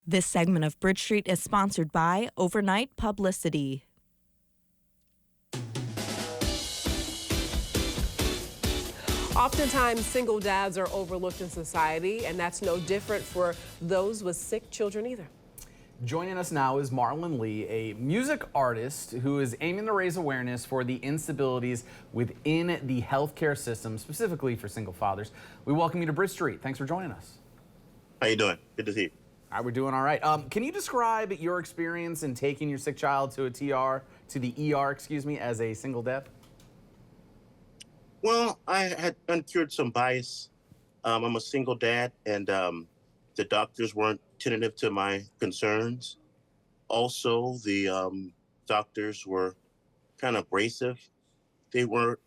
This segment of Bridge Street is sponsored by Overnight Publicity. Oftentimes, single dads are overlooked in society, and that's no different for those with sick children either. Joining us now is Marlon Lee, a music artist who is aiming to raise awareness for the instabilities within the healthcare system, specifically for single fathers. We welcome you to Bridge Street. Thanks for joining us. How you doing? Good to see you. We're doing all right. Can you describe your experience in taking your sick child to the ER, as a single dad? Well, I had uncured some bias. I'm a single dad, and the doctors weren't attentive to my concerns. Also, the doctors were kind of abrasive. They weren't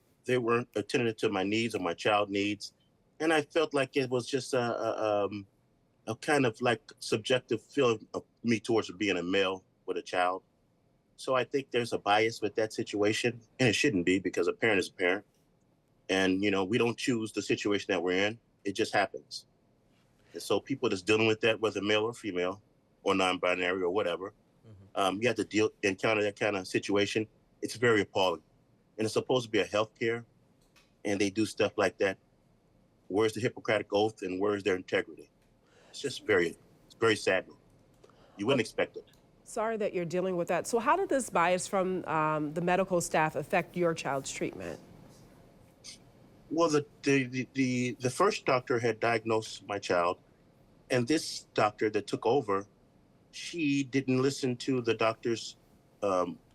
attentive to my needs or my child needs, and I felt like it was just a kind of like subjective feeling of me towards being a male with a child. So I think there's a bias with that situation, and it shouldn't be, because a parent is a parent. And, we don't choose the situation that we're in. It just happens. And so people that's dealing with that, whether male or female or non-binary or whatever, you have to encounter that kind of situation. It's very appalling. And it's supposed to be a healthcare, and they do stuff like that. Where's the Hippocratic Oath and where's their integrity? It's just very saddening. You wouldn't expect it. Sorry that you're dealing with that. So how did this bias from the medical staff affect your child's treatment? Well, the first doctor had diagnosed my child, and this doctor that took over, she didn't listen to the doctor's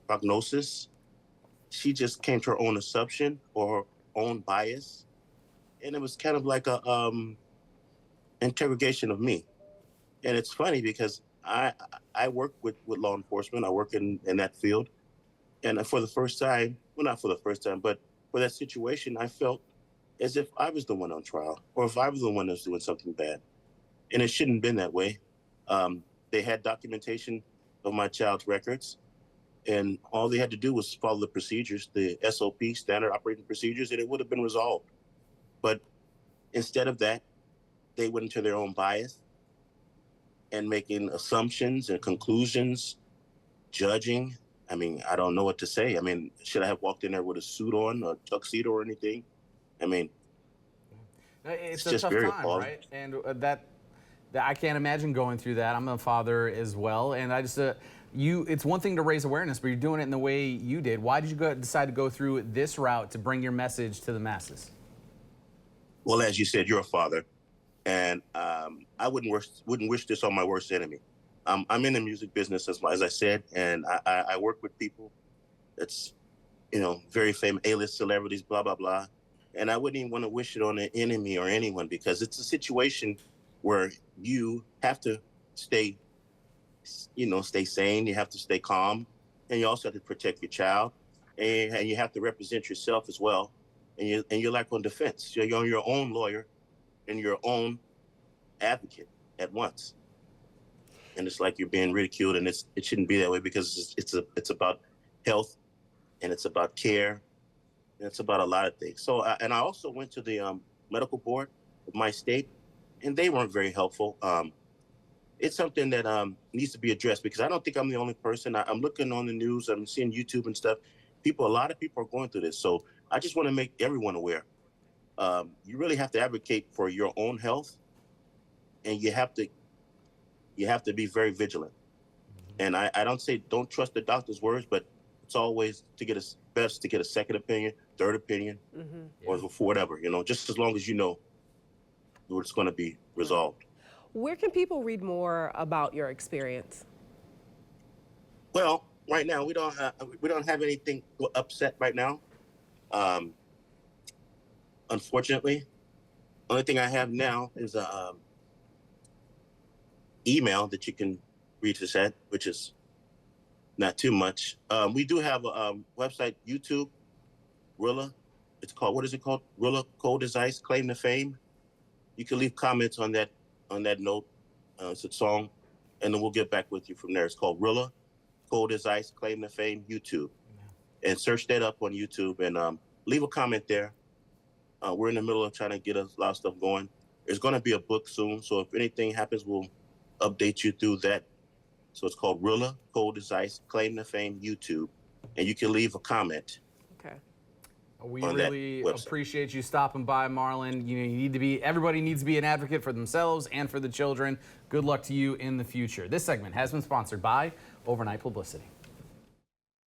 prognosis. She just came to her own assumption or her own bias, and it was kind of like a interrogation of me. And it's funny because I work with law enforcement. I work in that field, and for the first time, well, not for the first time, but for that situation, I felt as if I was the one on trial, or if I was the one that was doing something bad. And it shouldn't have been that way. They had documentation of my child's records, and all they had to do was follow the procedures, the SOP, standard operating procedures, and it would have been resolved. But instead of that, they went into their own bias and making assumptions and conclusions, judging. I mean, I don't know what to say. I mean, should I have walked in there with a suit on, a tuxedo or anything? I mean, it's just a tough very time, appalling. right? And that I can't imagine going through that. I'm a father as well, and I just it's one thing to raise awareness, but you're doing it in the way you did. Why did you decide to go through this route to bring your message to the masses? Well, as you said, you're a father, and I wouldn't wish this on my worst enemy. I'm in the music business, as I said, and I work with people that's very famous, A-list celebrities, blah blah blah. And I wouldn't even want to wish it on an enemy or anyone, because it's a situation where you have to stay sane. You have to stay calm, and you also have to protect your child, and you have to represent yourself as well. And you're like on defense. You're your own lawyer and your own advocate at once. And it's like you're being ridiculed, and it shouldn't be that way, because it's about health, and it's about care. It's about a lot of things. So, and I also went to the medical board of my state, and they weren't very helpful. It's something that needs to be addressed, because I don't think I'm the only person. I'm looking on the news, I'm seeing YouTube and stuff. A lot of people are going through this. So I just want to make everyone aware. You really have to advocate for your own health, and you have to be very vigilant. And I don't say don't trust the doctor's words, but it's always best to get a second opinion, third opinion, or for whatever, just as long as you know it's going to be resolved. Where can people read more about your experience? Well, right now we don't have anything upset right now. Unfortunately, only thing I have now is a email that you can reach us at, which is not too much. We do have a website, YouTube, Rilla. It's called, what is it called? Rilla, Cold as Ice, Claim to Fame. You can leave comments on that note. It's a song, and then we'll get back with you from there. It's called Rilla, Cold as Ice, Claim to Fame, YouTube. And search that up on YouTube, and leave a comment there. We're in the middle of trying to get a lot of stuff going. There's going to be a book soon, so if anything happens, we'll update you through that. So it's called Rilla, Cold as Ice, Claim to Fame YouTube, and you can leave a comment. Okay. We on that really website. appreciate you stopping by, Marlon. You know, you need to be, everybody needs to be an advocate for themselves and for the children. Good luck to you in the future. This segment has been sponsored by Overnight Publicity.